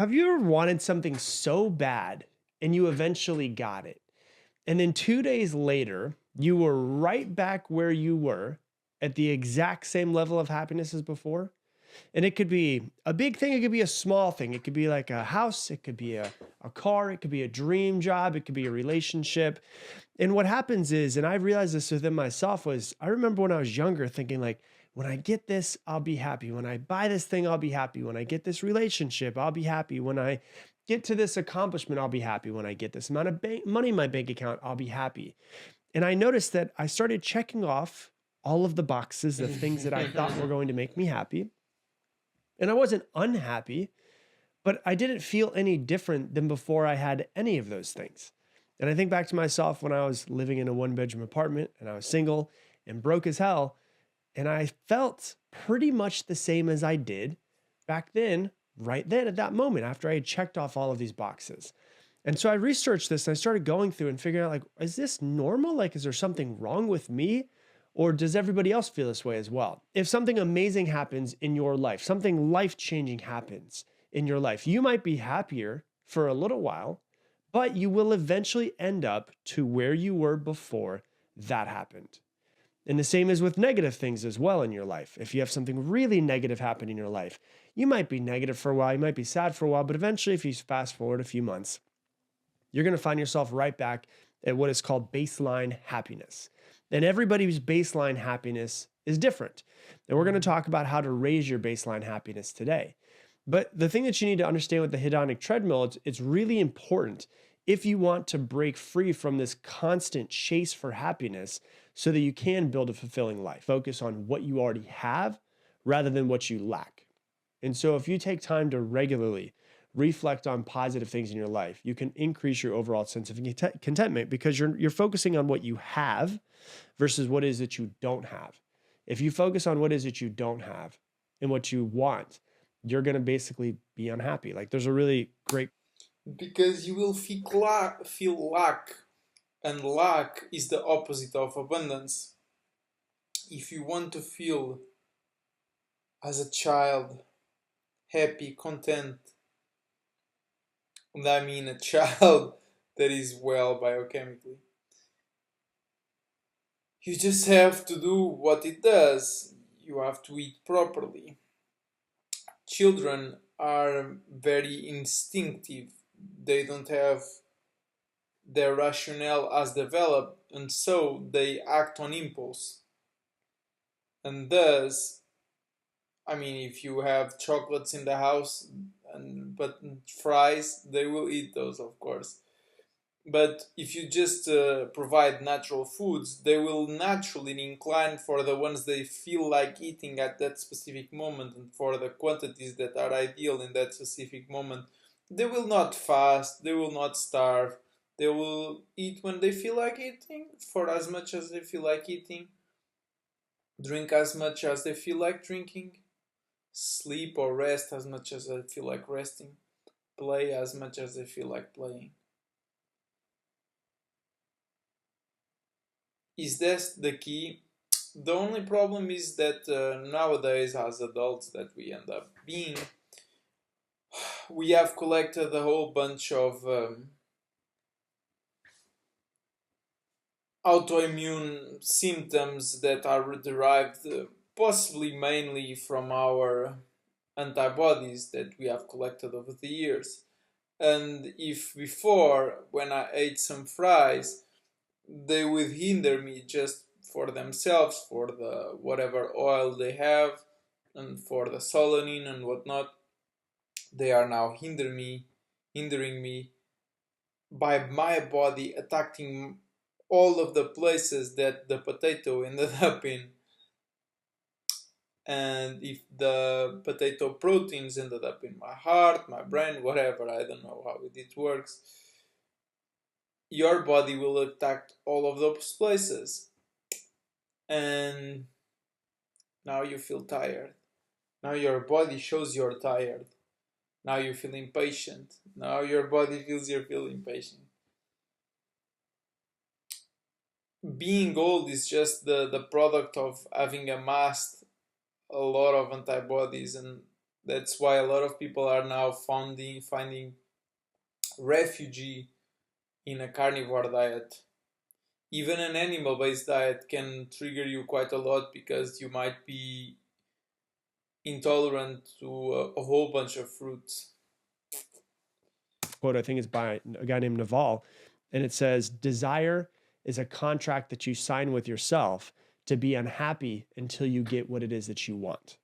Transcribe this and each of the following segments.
Have you ever wanted something so bad and you eventually got it? And then 2 days later, you were right back where you were at the exact same level of happiness as before? And it could be a big thing, it could be a small thing. It could be like a house, it could be a car, it could be a dream job, it could be a relationship. And what happens is, and I realized this within myself, was I remember when I was younger thinking like, when I get this, I'll be happy. When I buy this thing, I'll be happy. When I get this relationship, I'll be happy. When I get to this accomplishment, I'll be happy. When I get this amount of money in my bank account, I'll be happy. And I noticed that I started checking off all of the boxes of things that I thought were going to make me happy. And I wasn't unhappy, but I didn't feel any different than before I had any of those things. And I think back to myself when I was living in a one-bedroom apartment and I was single and broke as hell. And I felt pretty much the same as I did back then, right then at that moment, after I had checked off all of these boxes. And so I researched this and I started going through and figuring out like, is this normal? Like, is there something wrong with me? Or does everybody else feel this way as well? If something amazing happens in your life, something life-changing happens in your life, you might be happier for a little while, but you will eventually end up to where you were before that happened. And the same is with negative things as well in your life. If you have something really negative happen in your life, you might be negative for a while, you might be sad for a while, but eventually, if you fast forward a few months, you're going to find yourself right back at what is called baseline happiness. And everybody's baseline happiness is different. And we're going to talk about how to raise your baseline happiness today. But the thing that you need to understand with the hedonic treadmill, it's really important if you want to break free from this constant chase for happiness so that you can build a fulfilling life. Focus on what you already have rather than what you lack. And so if you take time to regularly reflect on positive things in your life, you can increase your overall sense of contentment because you're focusing on what you have versus what is it you don't have. If you focus on what is it you don't have and what you want, you're going to basically be unhappy. Like there's a really great Because you will feel lack, and lack is the opposite of abundance. If you want to feel as a child happy, content, and I mean a child that is well biochemically, you just have to do what it does. You have to eat properly. Children are very instinctive. They don't have their rationale as developed, and so they act on impulse. And thus, I mean, if you have chocolates in the house and but fries, they will eat those, of course. But if you just provide natural foods, they will naturally incline for the ones they feel like eating at that specific moment and for the quantities that are ideal in that specific moment. They will not fast, they will not starve, they will eat when they feel like eating, for as much as they feel like eating, drink as much as they feel like drinking, sleep or rest as much as they feel like resting, play as much as they feel like playing. Is that the key? The only problem is that nowadays, as adults that we end up being, we have collected a whole bunch of autoimmune symptoms that are derived possibly mainly from our antibodies that we have collected over the years. And if before, when I ate some fries, they would hinder me just for themselves, for the whatever oil they have, and for the solanine and whatnot, they are now hindering me by my body attacking all of the places that the potato ended up in. And if the potato proteins ended up in my heart, my brain, whatever, I don't know how it works, your body will attack all of those places. And now you feel tired. Now your body shows you're tired. Now you feel impatient. Now your body feels you feel impatient. Being old is just the product of having amassed a lot of antibodies and That's why a lot of people are now finding refuge in a carnivore diet. Even an animal based diet can trigger you quite a lot because you might be intolerant to a whole bunch of fruits. Quote, I think it's by a guy named Naval, and it says, desire is a contract that you sign with yourself to be unhappy until you get what it is that you want.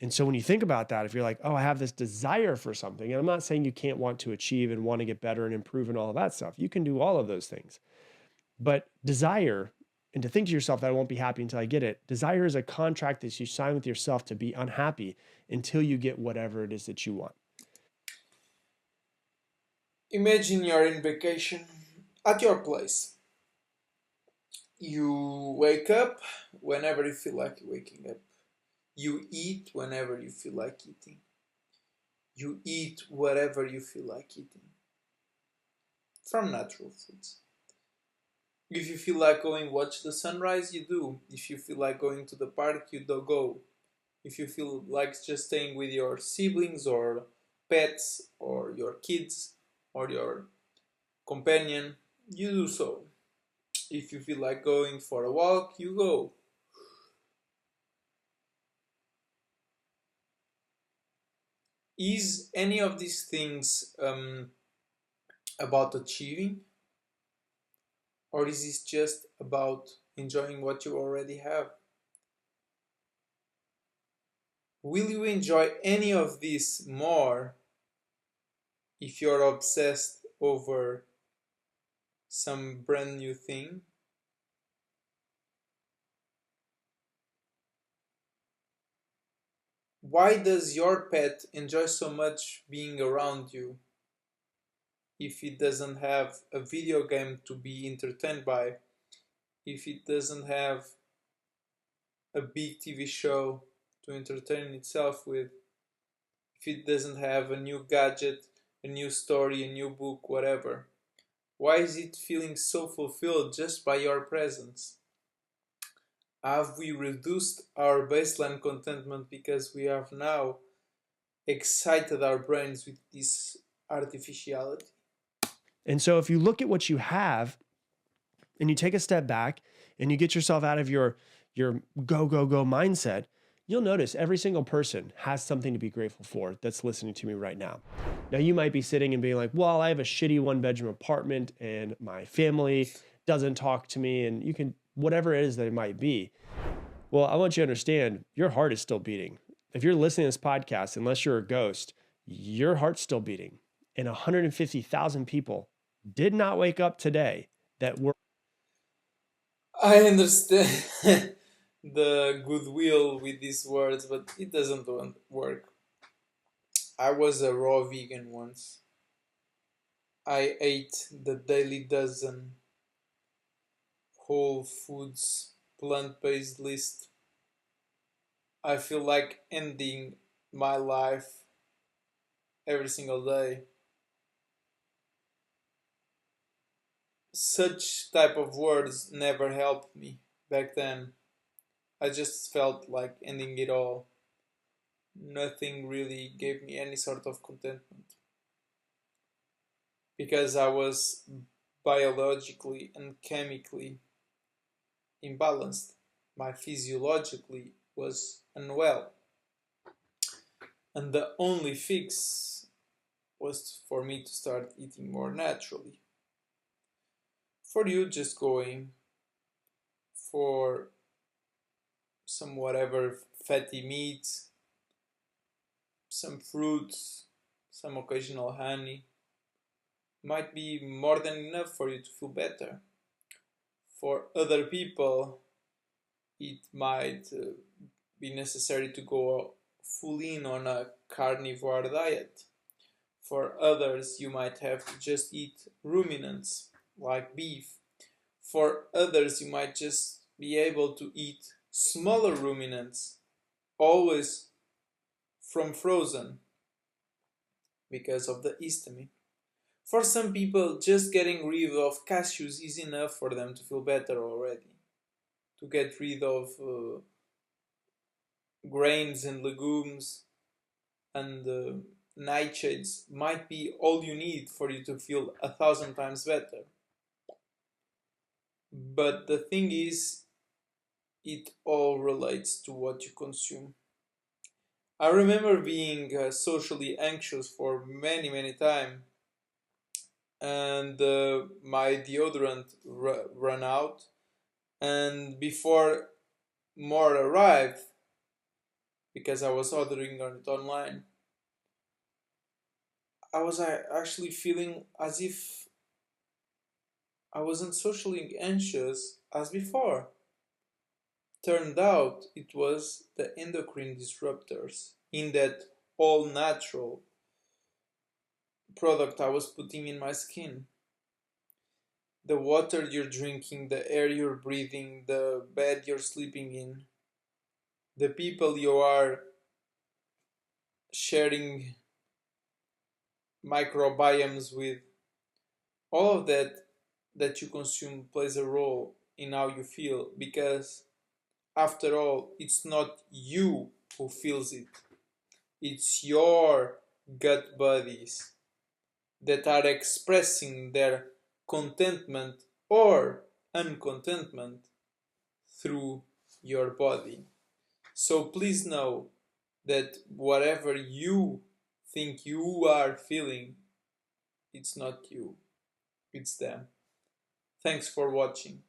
And so when you think about that, if you're like, oh, I have this desire for something, and I'm not saying you can't want to achieve and want to get better and improve and all of that stuff. You can do all of those things. But desire, and to think to yourself that I won't be happy until I get it, desire is a contract that you sign with yourself to be unhappy until you get whatever it is that you want. Imagine you're in vacation at your place. You wake up whenever you feel like waking up. You eat whenever you feel like eating. You eat whatever you feel like eating from natural foods. If you feel like going watch the sunrise, you do. If you feel like going to the park, you do go. If you feel like just staying with your siblings or pets or your kids or your companion, you do so. If you feel like going for a walk, you go. Is any of these things about achieving, or is this just about enjoying what you already have? Will you enjoy any of this more if you're obsessed over some brand new thing? Why does your pet enjoy so much being around you if it doesn't have a video game to be entertained by, if it doesn't have a big TV show to entertain itself with, if it doesn't have a new gadget, a new story, a new book, whatever? Why is it feeling so fulfilled just by your presence? Have we reduced our baseline contentment because we have now excited our brains with this artificiality? And so if you look at what you have and you take a step back and you get yourself out of your go go go mindset, you'll notice every single person has something to be grateful for that's listening to me right now. Now you might be sitting and being like, well, I have a shitty 1 bedroom apartment and my family doesn't talk to me, and you can, whatever it is that it might be. Well, I want you to understand your heart is still beating. If you're listening to this podcast, unless you're a ghost, your heart's still beating. And 150,000 people did not wake up today that were. I understand the goodwill with these words, but it doesn't work. I was a raw vegan once. I ate the daily dozen whole foods plant based list. I feel like ending my life every single day. Such type of words never helped me back then. I just felt like ending it all. Nothing really gave me any sort of contentment because I was biologically and chemically imbalanced. My physiologically was unwell. And the only fix was for me to start eating more naturally. For you, just going for some whatever fatty meats, some fruits, some occasional honey might be more than enough for you to feel better. For other people, it might be necessary to go full in on a carnivore diet. For others, you might have to just eat ruminants like beef. For others, you might just be able to eat smaller ruminants, always from frozen because of the histamine. For some people, just getting rid of cashews is enough for them to feel better already. To get rid of grains and legumes and nightshades might be all you need for you to feel 1,000 times better. But the thing is, it all relates to what you consume. I remember being socially anxious for many time, and my deodorant ran out, and before more arrived, because I was ordering it online, I was actually feeling as if I wasn't socially anxious as before. Turned out it was the endocrine disruptors in that all natural product I was putting in my skin. The water you're drinking, the air you're breathing, the bed you're sleeping in, the people you are sharing microbiomes with, all of that you consume plays a role in how you feel, because after all, it's not you who feels it, it's your gut buddies that are expressing their contentment or uncontentment through your body. So please know that whatever you think you are feeling, it's not you, it's them. Thanks for watching.